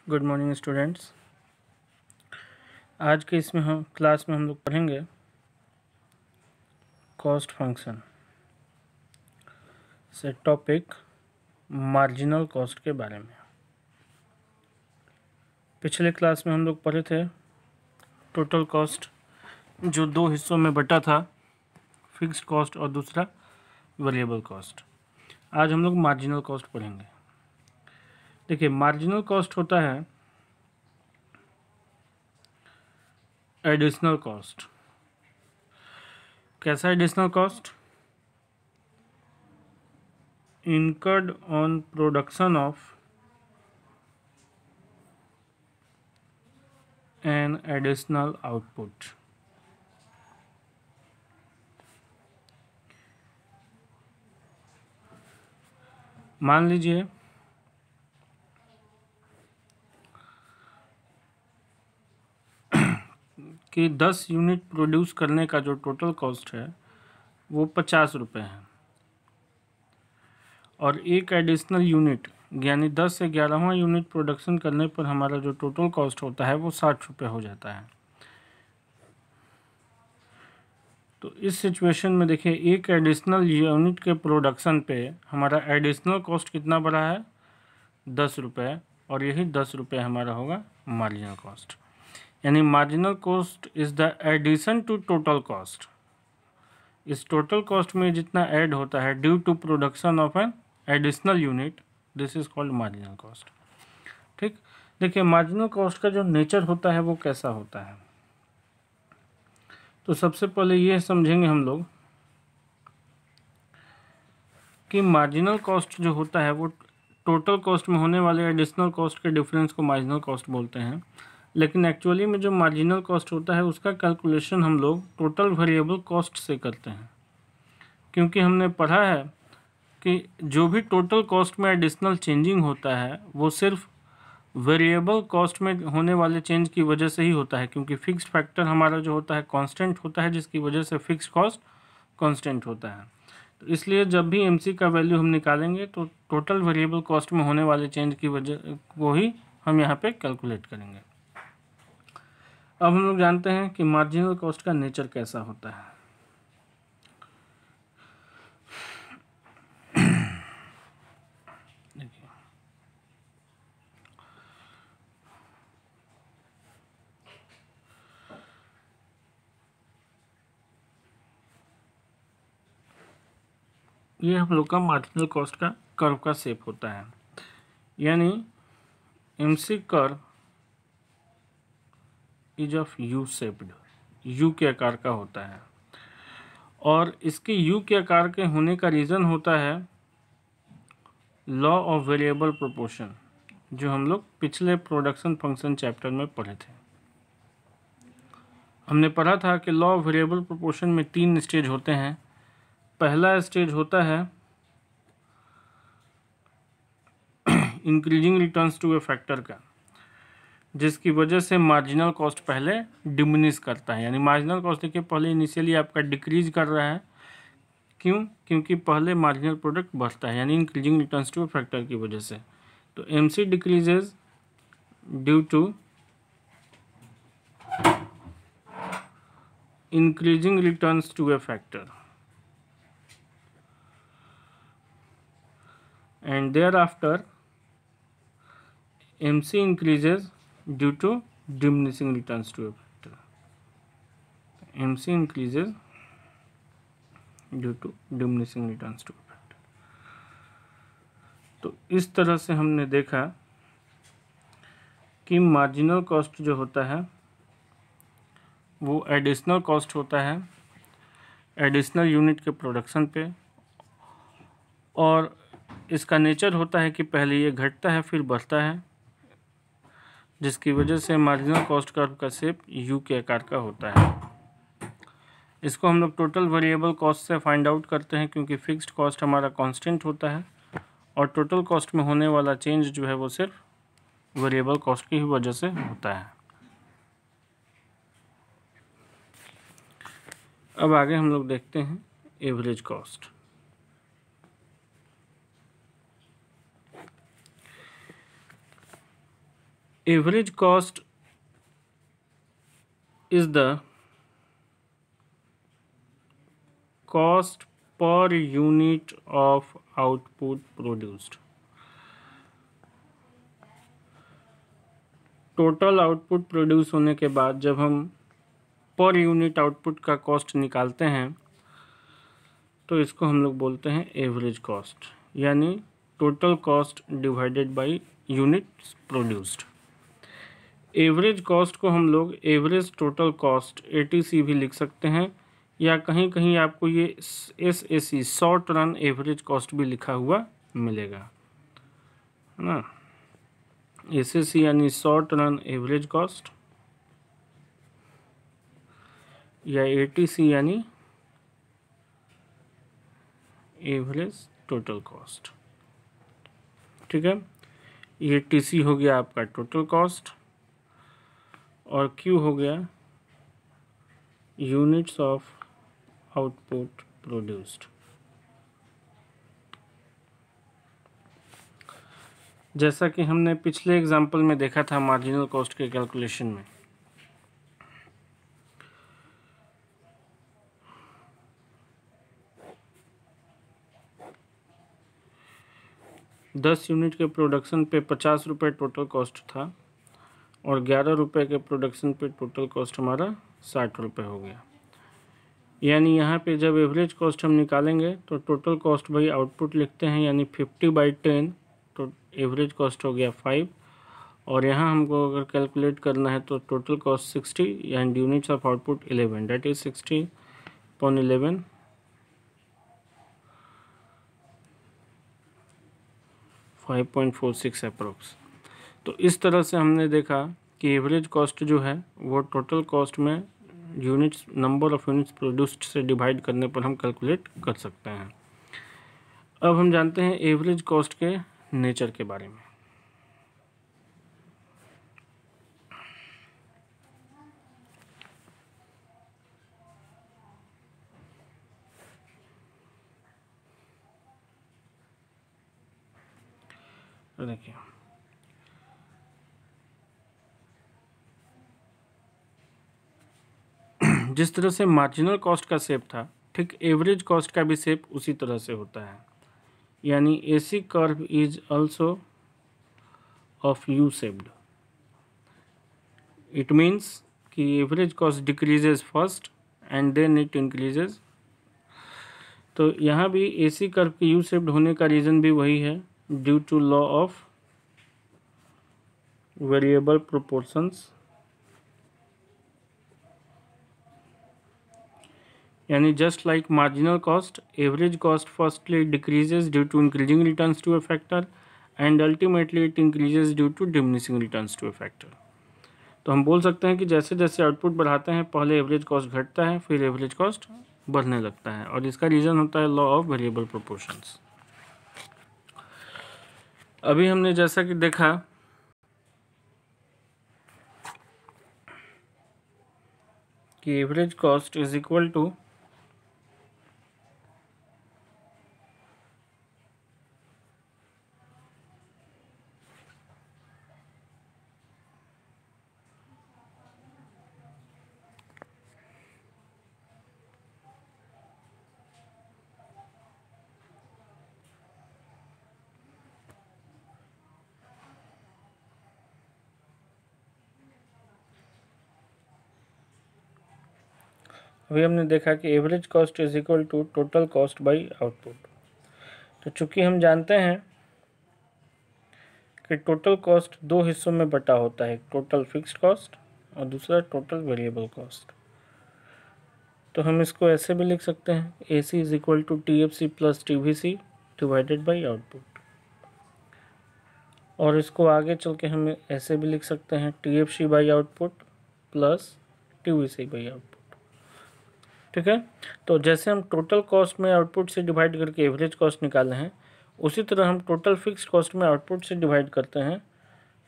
Good morning students. आज के इसमें हम क्लास में हम लोग पढ़ेंगे कॉस्ट फंक्शन से टॉपिक मार्जिनल कॉस्ट के बारे में। पिछले क्लास में हम लोग पढ़े थे टोटल कॉस्ट, जो दो हिस्सों में बटा था, फिक्स्ड कॉस्ट और दूसरा वेरिएबल कॉस्ट। आज हम लोग मार्जिनल कॉस्ट पढ़ेंगे। देखिए, मार्जिनल कॉस्ट होता है एडिशनल कॉस्ट। कैसा additional cost? incurred on production of an additional output। मान लीजिए कि 10 यूनिट प्रोड्यूस करने का जो टोटल कॉस्ट है वो 50 रुपये है, और एक एडिशनल यूनिट यानी 10 से 11वां यूनिट प्रोडक्शन करने पर हमारा जो टोटल कॉस्ट होता है वो 60 रुपये हो जाता है। तो इस सिचुएशन में देखिए, एक एडिशनल यूनिट के प्रोडक्शन पे हमारा एडिशनल कॉस्ट कितना बढ़ा है? 10 रुपये, और यही 10 रुपये हमारा होगा मार्जिनल कॉस्ट। यानी marginal cost is the addition to total cost. इस टोटल कॉस्ट में जितना ऐड होता है due to production of an additional unit, this is called marginal cost. ठीक, देखिए मार्जिनल कॉस्ट का जो नेचर होता है वो कैसा होता है। तो सबसे पहले ये समझेंगे हम लोग कि मार्जिनल कॉस्ट जो होता है वो टोटल कॉस्ट में होने वाले एडिशनल कॉस्ट के डिफरेंस को मार्जिनल कॉस्ट बोलते हैं। लेकिन एक्चुअली में जो मार्जिनल कॉस्ट होता है उसका कैलकुलेशन हम लोग टोटल वेरिएबल कॉस्ट से करते हैं, क्योंकि हमने पढ़ा है कि जो भी टोटल कॉस्ट में एडिशनल चेंजिंग होता है वो सिर्फ वेरिएबल कॉस्ट में होने वाले चेंज की वजह से ही होता है, क्योंकि फिक्स्ड फैक्टर हमारा जो होता है कांस्टेंट होता है, जिसकी वजह से फिक्स्ड कॉस्ट कांस्टेंट होता है। तो इसलिए जब भी एमसी का वैल्यू हम निकालेंगे तो टोटल वेरिएबल कॉस्ट में होने वाले चेंज की वजह को ही हम यहाँ पे कैलकुलेट करेंगे। अब हम लोग जानते हैं कि मार्जिनल कॉस्ट का नेचर कैसा होता है। देखिए, ये हम लोग का मार्जिनल कॉस्ट का कर्व का शेप होता है। यानी MC curve is of U shaped, you के आकार का होता है, और इसके यू के आकार के होने का रीज़न होता है लॉ ऑफ वेरिएबल प्रोपोर्शन, जो हम लोग पिछले प्रोडक्शन फंक्शन चैप्टर में पढ़े थे। हमने पढ़ा था कि लॉ ऑफ वेरिएबल प्रोपोर्शन में 3 स्टेज होते हैं। पहला स्टेज होता है increasing returns to a factor का, जिसकी वजह से मार्जिनल कॉस्ट पहले डिमिनिश करता है। यानी मार्जिनल कॉस्ट देखिए पहले इनिशियली आपका डिक्रीज कर रहा है, क्यों? क्योंकि पहले मार्जिनल प्रोडक्ट बढ़ता है, यानी increasing returns to a factor की वजह से। तो MC decreases due to increasing returns to a factor, and thereafter MC increases due to diminishing returns to a factor. MC increases due to diminishing returns to a factor. तो इस तरह से हमने देखा कि मार्जिनल कॉस्ट जो होता है वो एडिशनल कॉस्ट होता है एडिशनल यूनिट के प्रोडक्शन पे, और इसका नेचर होता है कि पहले ये घटता है फिर बढ़ता है, जिसकी वजह से मार्जिनल कॉस्ट कर्व का शेप यू के आकार का होता है। इसको हम लोग टोटल वेरिएबल कॉस्ट से फाइंड आउट करते हैं, क्योंकि फिक्स्ड कॉस्ट हमारा कांस्टेंट होता है और टोटल कॉस्ट में होने वाला चेंज जो है वो सिर्फ वेरिएबल कॉस्ट की ही वजह से होता है। अब आगे हम लोग देखते हैं average cost. Average cost is the cost per unit of output produced. Total output produce होने के बाद जब हम पर यूनिट आउटपुट का कॉस्ट निकालते हैं तो इसको हम लोग बोलते हैं एवरेज कॉस्ट, यानी total cost divided by units produced. Average cost को हम लोग एवरेज टोटल कॉस्ट ATC भी लिख सकते हैं, या कहीं कहीं आपको ये SAC short run average cost भी लिखा हुआ मिलेगा, है ना। SAC यानी शॉर्ट रन एवरेज कॉस्ट, या ATC यानी एवरेज टोटल कॉस्ट। ठीक है, ये TC हो गया आपका टोटल कॉस्ट, और Q हो गया यूनिट्स ऑफ आउटपुट प्रोड्यूस्ड। जैसा कि हमने पिछले एग्जाम्पल में देखा था मार्जिनल कॉस्ट के कैलकुलेशन में, दस यूनिट के प्रोडक्शन पे 50 रुपये टोटल कॉस्ट था, और 11 रुपये के प्रोडक्शन पे टोटल कॉस्ट हमारा 60 रुपये हो गया। यानी यहाँ पे जब एवरेज कॉस्ट हम निकालेंगे तो टोटल कॉस्ट बाई आउटपुट लिखते हैं, यानी 50/10, तो एवरेज कॉस्ट हो गया 5। और यहाँ हमको अगर कैलकुलेट करना है तो total cost 60 and units of output 11, that is 60/11, 5.46 approx. तो इस तरह से हमने देखा कि एवरेज कॉस्ट जो है वो टोटल कॉस्ट में units, number of units produced से डिवाइड करने पर हम कैलकुलेट कर सकते हैं। अब हम जानते हैं एवरेज कॉस्ट के नेचर के बारे में। देखिए, जिस तरह से मार्जिनल कॉस्ट का शेप था, ठीक एवरेज कॉस्ट का भी शेप उसी तरह से होता है, यानी AC curve is also of U shaped. It means कि average cost decreases first and then it increases. तो यहाँ भी AC कर्व के U शेप्ड होने का रीज़न भी वही है, due to law of variable proportions, यानी just like marginal cost, average cost firstly decreases due to increasing returns to a factor and ultimately it increases due to diminishing returns to a factor. तो हम बोल सकते हैं कि जैसे जैसे output बढ़ाते हैं पहले एवरेज कॉस्ट घटता है, फिर एवरेज कॉस्ट बढ़ने लगता है, और इसका रीज़न होता है लॉ ऑफ वेरिएबल प्रोपोर्शंस। अभी हमने जैसा कि देखा कि average cost is equal to अभी हमने देखा कि average cost is equal to total cost by output. तो चूंकि हम जानते हैं कि टोटल कॉस्ट दो हिस्सों में बटा होता है, टोटल फिक्स्ड कॉस्ट और दूसरा टोटल वेरिएबल कॉस्ट, तो हम इसको ऐसे भी लिख सकते हैं, AC is equal to TFC plus TVC divided by output. और इसको आगे चल के हम ऐसे भी लिख सकते हैं, TFC by output plus TVC by output. ठीक है, तो जैसे हम टोटल कॉस्ट में आउटपुट से डिवाइड करके एवरेज कॉस्ट निकाले हैं, उसी तरह हम टोटल फिक्स्ड कॉस्ट में आउटपुट से डिवाइड करते हैं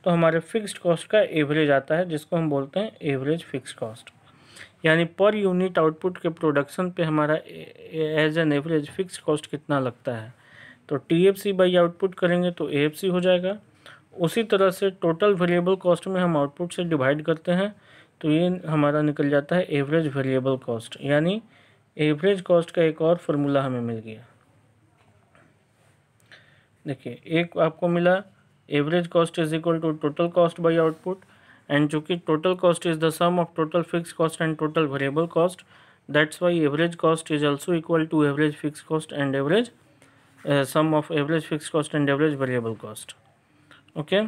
तो हमारे फिक्स्ड कॉस्ट का एवरेज आता है, जिसको हम बोलते हैं एवरेज फिक्स्ड कॉस्ट। यानी पर यूनिट आउटपुट के प्रोडक्शन पे हमारा as an average fixed cost कितना लगता है। तो TFC बाई आउटपुट करेंगे तो AFC हो जाएगा, उसी तरह से टोटल वेरिएबल कॉस्ट में हम आउटपुट से डिवाइड करते हैं तो ये हमारा निकल जाता है एवरेज वेरिएबल कॉस्ट, यानी एवरेज कॉस्ट का एक और फार्मूला हमें मिल गया। देखिए एक आपको मिला average cost is equal to total cost by output, and चूँकि total cost is the sum of total fix cost and total variable cost, that's why average cost is also equal to average fix cost and average sum of average fix cost and average variable cost. Okay,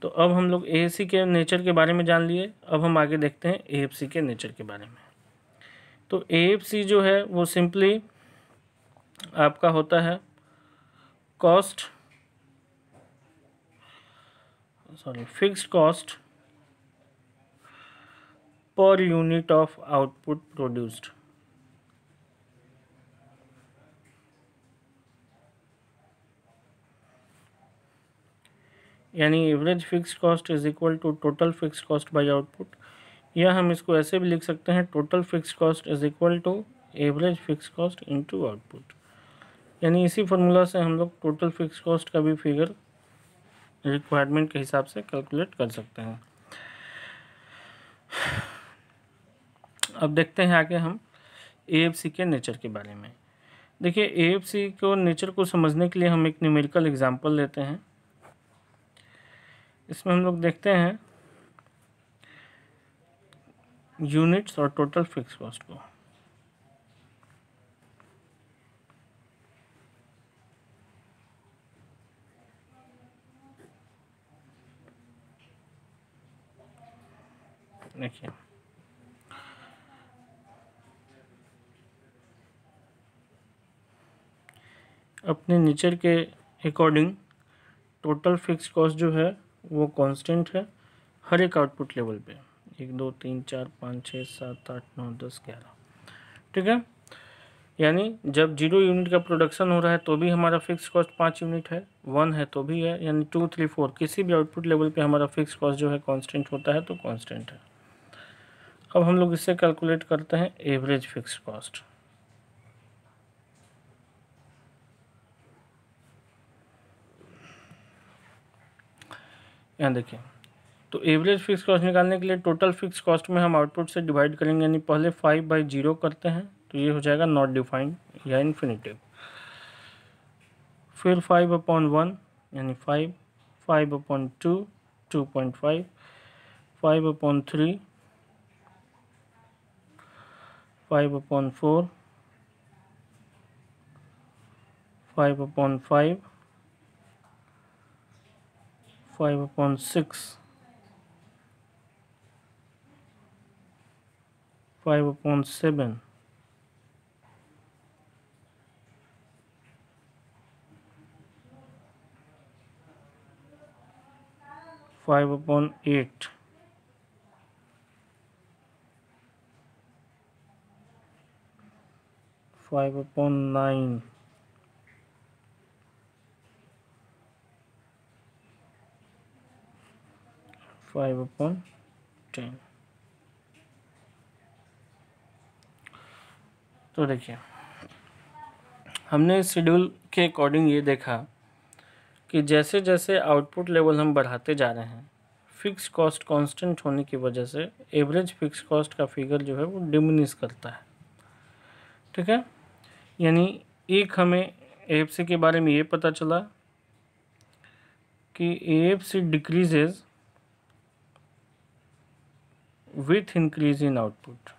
तो अब हम लोग AFC के nature के बारे में जान लिए। अब हम आगे देखते हैं एएफसी के नेचर के बारे में। तो एएफसी जो है वो सिंपली आपका होता है fixed cost per unit of output produced. यानी average fixed cost is equal to total fixed cost by output, या हम इसको ऐसे भी लिख सकते हैं total fixed cost is equal to average fixed cost into output. यानी इसी फार्मूला से हम लोग टोटल फिक्स्ड कॉस्ट का भी फिगर रिक्वायरमेंट के हिसाब से कैलकुलेट कर सकते हैं। अब देखते हैं आगे हम एएफसी के नेचर के बारे में। देखिए एएफसी को नेचर को समझने के लिए हम एक न्यूमेरिकल एग्जांपल लेते हैं। इसमें हम लोग देखते हैं यूनिट्स और टोटल फिक्स कॉस्ट को। देखिए अपने नेचर के अकॉर्डिंग टोटल फिक्स कॉस्ट जो है वो कांस्टेंट है हर एक आउटपुट लेवल पे, 1 2 3 4 5 6 7 8 9 10 11, ठीक है। यानी जब 0 यूनिट का प्रोडक्शन हो रहा है तो भी हमारा फिक्स कॉस्ट 5 यूनिट है, 1 है तो भी है, यानी 2 3 4 किसी भी आउटपुट लेवल पे हमारा फिक्स कॉस्ट जो है कांस्टेंट होता है तो कांस्टेंट है। अब हम लोग इससे कैलकुलेट करते हैं एवरेज फिक्स कॉस्ट। यहाँ देखिए, तो एवरेज फिक्स कॉस्ट निकालने के लिए टोटल फिक्स कॉस्ट में हम आउटपुट से डिवाइड करेंगे, यानी पहले 5/0 करते हैं तो ये हो जाएगा नॉट डिफाइंड या इन्फिनिटिव, फिर 5/1 यानी 5, 5/2 2.5, 5/3 5/4, 5/5, 5/6, 5/7, 5/8, 5/9, 5/10। तो देखिए हमने इस शेड्यूल के अकॉर्डिंग ये देखा कि जैसे जैसे आउटपुट लेवल हम बढ़ाते जा रहे हैं, फिक्स कॉस्ट कांस्टेंट होने की वजह से एवरेज फिक्स कॉस्ट का फिगर जो है वो डिमिनिश करता है, ठीक है। यानी एक हमें एएफसी के बारे में ये पता चला कि AFC decreases with increase in output,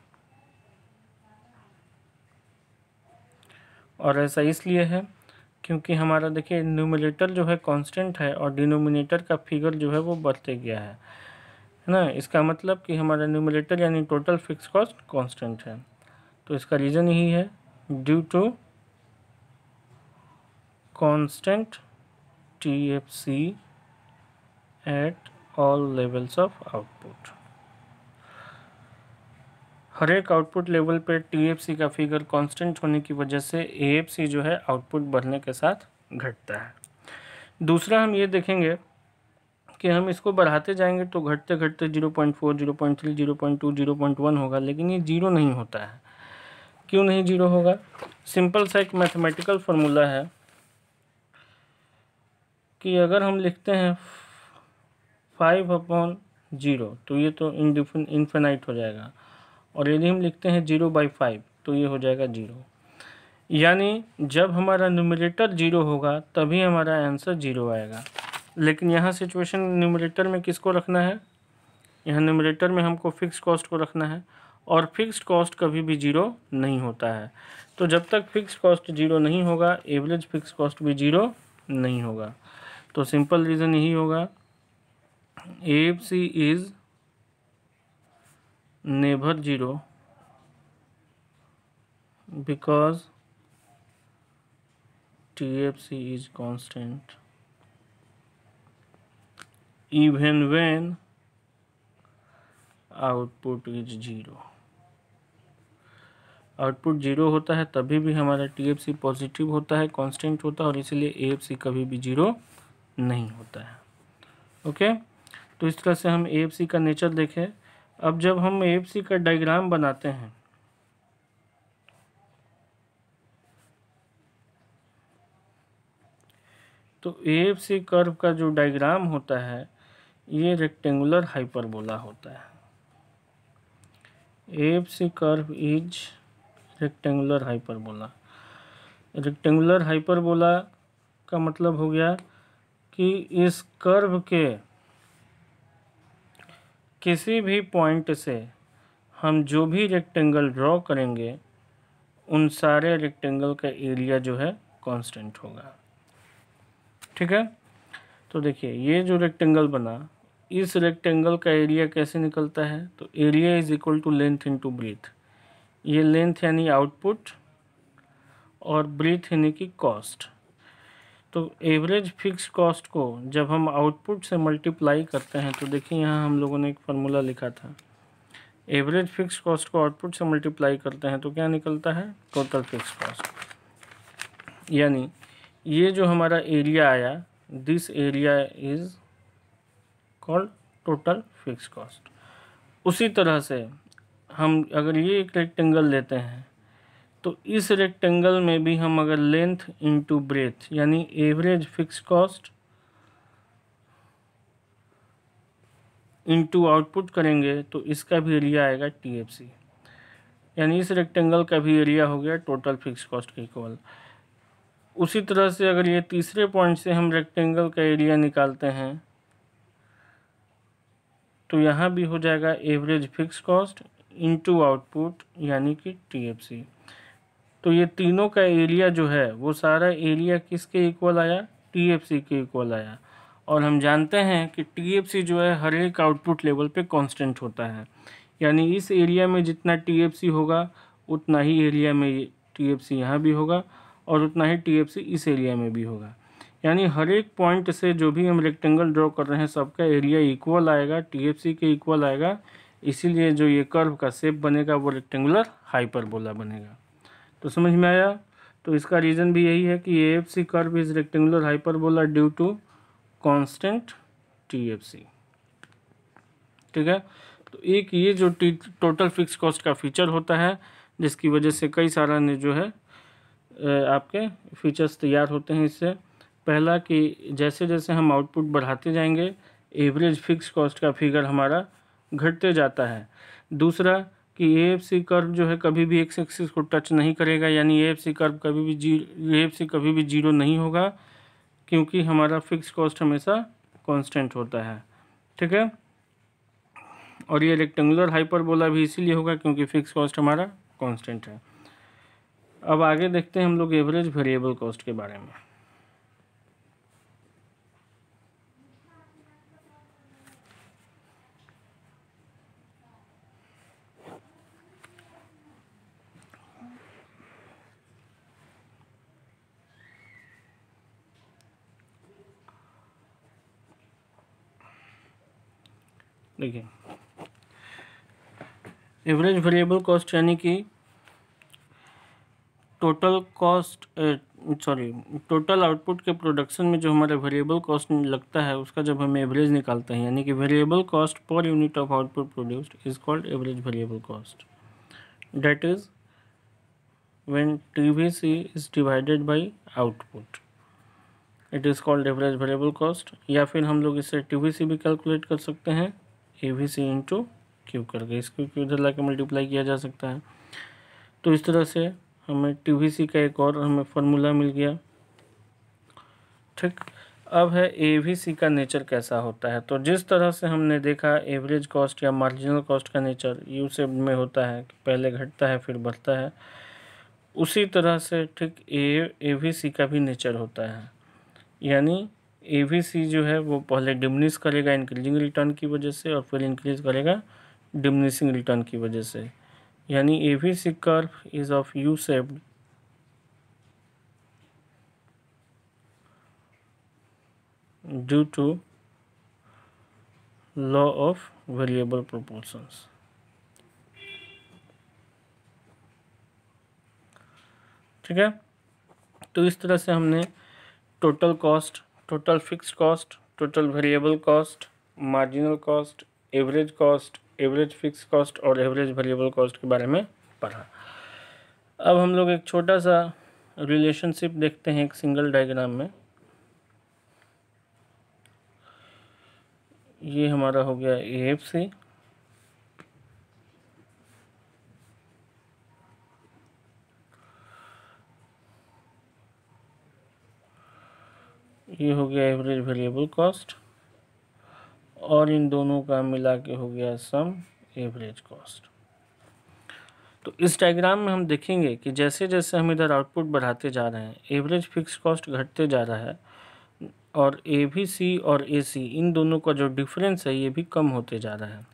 और ऐसा इसलिए है क्योंकि हमारा देखिए न्यूमरेटर जो है कांस्टेंट है और डिनोमिनेटर का फिगर जो है वो बढ़ते गया है ना। इसका मतलब कि हमारा न्यूमरेटर यानी टोटल फिक्स कॉस्ट कांस्टेंट है। तो इसका रीज़न यही है, due to constant TFC at all levels of output. हर एक आउटपुट लेवल पे टीएफसी का फिगर कांस्टेंट होने की वजह से एएफसी जो है आउटपुट बढ़ने के साथ घटता है। दूसरा हम ये देखेंगे कि हम इसको बढ़ाते जाएंगे तो घटते घटते 0.4, 0.3, 0.2, 0.1 होगा, लेकिन ये 0 नहीं होता है। क्यों नहीं 0 होगा? सिंपल सा एक मैथमेटिकल फार्मूला है कि अगर हम लिखते हैं 5/0, तो ये तो इन्फिनाइट हो जाएगा। और यदि हम लिखते हैं 0/5 तो ये हो जाएगा 0। यानी जब हमारा न्यूमरेटर 0 होगा तभी हमारा आंसर 0 आएगा। लेकिन यहाँ सिचुएशन न्यूमरेटर में किसको रखना है, यहाँ न्यूमरेटर में हमको फिक्स कॉस्ट को रखना है, और फिक्स्ड कॉस्ट कभी भी 0 नहीं होता है। तो जब तक फिक्स कॉस्ट 0 नहीं होगा एवरेज फिक्स कॉस्ट भी 0 नहीं होगा। तो सिंपल रीज़न यही होगा, AFC is never 0 because TFC is constant even when output is 0। Output 0 होता है तभी भी हमारा TFC पॉजिटिव होता है, कांस्टेंट होता है, और इसीलिए AFC कभी भी 0 नहीं होता है। ओके, तो इस तरह से हम AFC का नेचर देखें। अब जब हम AFC का डायग्राम बनाते हैं तो AFC कर्व का जो डायग्राम होता है ये रेक्टेंगुलर हाइपरबोला होता है। AFC curve is rectangular hyperbola. Rectangular hyperbola का मतलब हो गया कि इस कर्व के किसी भी पॉइंट से हम जो भी रेक्टेंगल ड्रॉ करेंगे उन सारे रेक्टेंगल का एरिया जो है कांस्टेंट होगा। ठीक है, तो देखिए ये जो रेक्टेंगल बना, इस रेक्टेंगल का एरिया कैसे निकलता है, तो area is equal to length into breadth. ये लेंथ यानी आउटपुट और ब्रीथ यानी कि कॉस्ट। तो एवरेज फिक्स कॉस्ट को जब हम आउटपुट से मल्टीप्लाई करते हैं तो देखिए यहाँ हम लोगों ने एक फार्मूला लिखा था, एवरेज फिक्स कॉस्ट को आउटपुट से मल्टीप्लाई करते हैं तो क्या निकलता है, टोटल फिक्स कॉस्ट। यानी ये जो हमारा एरिया आया, this area is called total fix cost. उसी तरह से हम अगर ये एक रेक्टेंगल लेते हैं तो इस रेक्टेंगल में भी हम अगर लेंथ इनटू ब्रेथ यानी average fix cost into output करेंगे तो इसका भी एरिया आएगा TFC, यानी इस रेक्टेंगल का भी एरिया हो गया टोटल फिक्स कॉस्ट के इक्वल। उसी तरह से अगर ये तीसरे पॉइंट से हम रेक्टेंगल का एरिया निकालते हैं तो यहाँ भी हो जाएगा average fix cost into output यानी कि TFC। तो ये तीनों का एरिया जो है वो सारा एरिया किसके इक्वल आया, TFC के इक्वल आया। और हम जानते हैं कि TFC जो है हर एक आउटपुट लेवल पे कांस्टेंट होता है, यानी इस एरिया में जितना TFC होगा उतना ही एरिया में TFC यहाँ भी होगा और उतना ही TFC इस एरिया में भी होगा। यानी हर एक पॉइंट से जो भी हम रेक्टेंगल ड्रॉ कर रहे हैं सबका एरिया इक्वल आएगा, TFC के इक्वल आएगा। इसीलिए जो ये कर्व का शेप बनेगा वो रेक्टेंगुलर हाइपरबोला बनेगा। तो समझ में आया। तो इसका रीज़न भी यही है कि AFC curve is rectangular hyperbola due to constant TFC। ठीक है, तो एक ये जो टोटल फिक्स कॉस्ट का फीचर होता है जिसकी वजह से कई सारा ने जो है आपके फीचर्स तैयार होते हैं इससे। पहला कि जैसे जैसे हम आउटपुट बढ़ाते जाएंगे एवरेज फिक्स कॉस्ट का फिगर हमारा घटते जाता है। दूसरा कि AFC कर्व जो है कभी भी एक्स एक्सिस को टच नहीं करेगा, यानी AFC कर्व कभी भी 0 नहीं होगा क्योंकि हमारा फिक्स कॉस्ट हमेशा कांस्टेंट होता है। ठीक है, और ये रेक्टेंगुलर हाइपरबोला भी इसीलिए होगा क्योंकि फिक्स कॉस्ट हमारा कांस्टेंट है। अब आगे देखते हैं हम लोग एवरेज वेरिएबल कॉस्ट के बारे में। देखिए एवरेज वेरिएबल कॉस्ट यानी कि टोटल आउटपुट के प्रोडक्शन में जो हमारा वेरिएबल कॉस्ट लगता है उसका जब हम एवरेज निकालते हैं, यानी कि variable cost per unit of output produced is called average variable cost. That is when TVC is divided by output. It is called average variable cost. या फिर हम लोग इससे टीवीसी भी कैलकुलेट कर सकते हैं, एवीसी इंटू क्यू करके, इसको क्यू इधर लाके मल्टीप्लाई किया जा सकता है। तो इस तरह से हमें टीवीसी का एक और हमें फार्मूला मिल गया। ठीक, अब है एवीसी का नेचर कैसा होता है। तो जिस तरह से हमने देखा एवरेज कॉस्ट या मार्जिनल कॉस्ट का नेचर यू शेप में होता है कि पहले घटता है फिर बढ़ता है, उसी तरह से ठीक एवीसी का भी नेचर होता है। यानी एवीसी जो है वो पहले डिमिनिश करेगा इंक्रीजिंग रिटर्न की वजह से और फिर इंक्रीज करेगा डिमिनिशिंग रिटर्न की वजह से। यानी AVC curve is of U shaped due to law of variable proportions. ठीक है, तो इस तरह से हमने total cost, total fixed cost, total variable cost, marginal cost, average fixed cost और एवरेज वेरिएबल कॉस्ट के बारे में पढ़ा। अब हम लोग एक छोटा सा रिलेशनशिप देखते हैं एक सिंगल डायग्राम में। ये हमारा हो गया एएफसी, ये हो गया एवरेज वेरिएबल कॉस्ट, और इन दोनों का मिला के हो गया सम एवरेज कॉस्ट। तो इस डायग्राम में हम देखेंगे कि जैसे जैसे हम इधर आउटपुट बढ़ाते जा रहे हैं एवरेज फिक्स कॉस्ट घटते जा रहा है, और एवीसी और एसी इन दोनों का जो डिफरेंस है ये भी कम होते जा रहा है।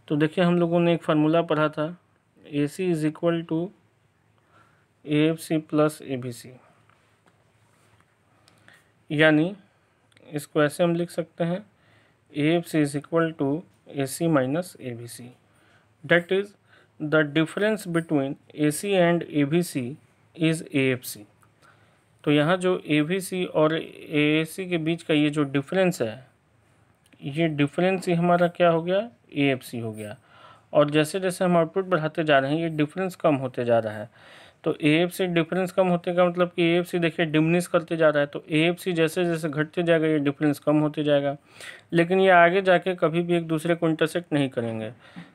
तो देखिए हम लोगों ने एक फार्मूला पढ़ा था, AC is equal to AFC plus ABC, यानी इसको ऐसे हम लिख सकते हैं AFC is equal to AC minus ABC, that is the difference between AC and ABC is AFC. तो यहाँ जो एबीसी और एएसी के बीच का ये जो डिफरेंस है, ये डिफरेंस ही हमारा क्या हो गया, एएफसी हो गया। और जैसे जैसे हम आउटपुट बढ़ाते जा रहे हैं ये डिफरेंस कम होते जा रहा है। तो एएफसी डिफरेंस कम होते का मतलब कि एएफसी देखिए डिमिनिश करते जा रहा है, तो एएफसी जैसे जैसे घटते जाएगा ये डिफरेंस कम होते जाएगा। लेकिन ये आगे जाके कभी भी एक दूसरे को इंटरसेक्ट नहीं करेंगे,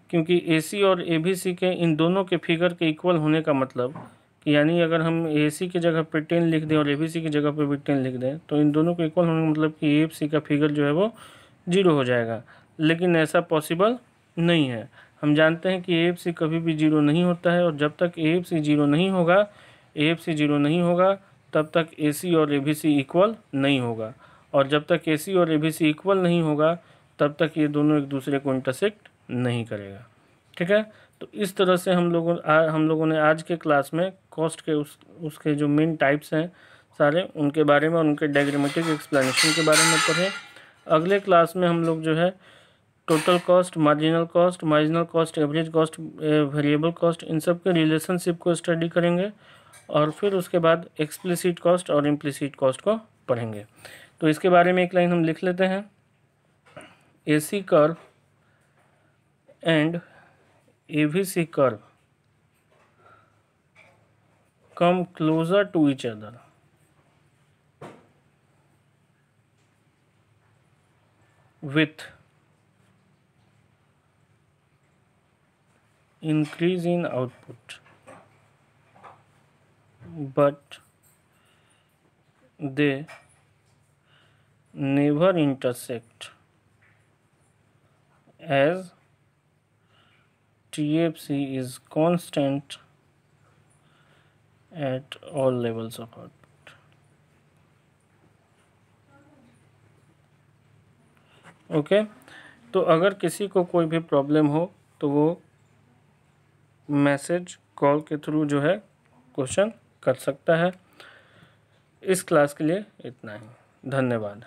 क्योंकि एसी और एबीसी के इन दोनों के फिगर के इक्वल होने का मतलब कि यानी अगर हम एसी की जगह पे 10 लिख दें और एबीसी की जगह पे भी 10 लिख दें तो इन दोनों के इक्वल होने का मतलब कि एएफसी का फिगर जो है वो 0 हो जाएगा। लेकिन ऐसा पॉसिबल नहीं है। हम जानते हैं कि एएफसी कभी भी 0 नहीं होता है, और जब तक एएफसी 0 नहीं होगा तब तक एसी और एबीसी इक्वल नहीं होगा, और जब तक एसी और एबीसी इक्वल नहीं होगा तब तक ये दोनों एक दूसरे को इंटरसेक्ट नहीं करेगा। ठीक है, तो इस तरह से हम लोगों ने आज के क्लास में कॉस्ट के उसके जो मेन टाइप्स हैं सारे उनके बारे में और उनके डायग्रामेटिक एक्सप्लेनेशन के बारे में पढ़े। अगले क्लास में हम लोग जो है total cost, marginal cost, average cost, variable cost, इन सब के रिलेशनशिप को स्टडी करेंगे, और फिर उसके बाद एक्सप्लिसिट कॉस्ट और इम्प्लिसिट कॉस्ट को पढ़ेंगे। तो इसके बारे में एक लाइन हम लिख लेते हैं, AC curve and AVC curve come closer to each other with increase in output, but they never intersect as TFC is constant at all levels of output. Okay, तो अगर किसी को कोई भी प्रॉब्लम हो तो वो मैसेज कॉल के थ्रू जो है क्वेश्चन कर सकता है। इस क्लास के लिए इतना ही, धन्यवाद।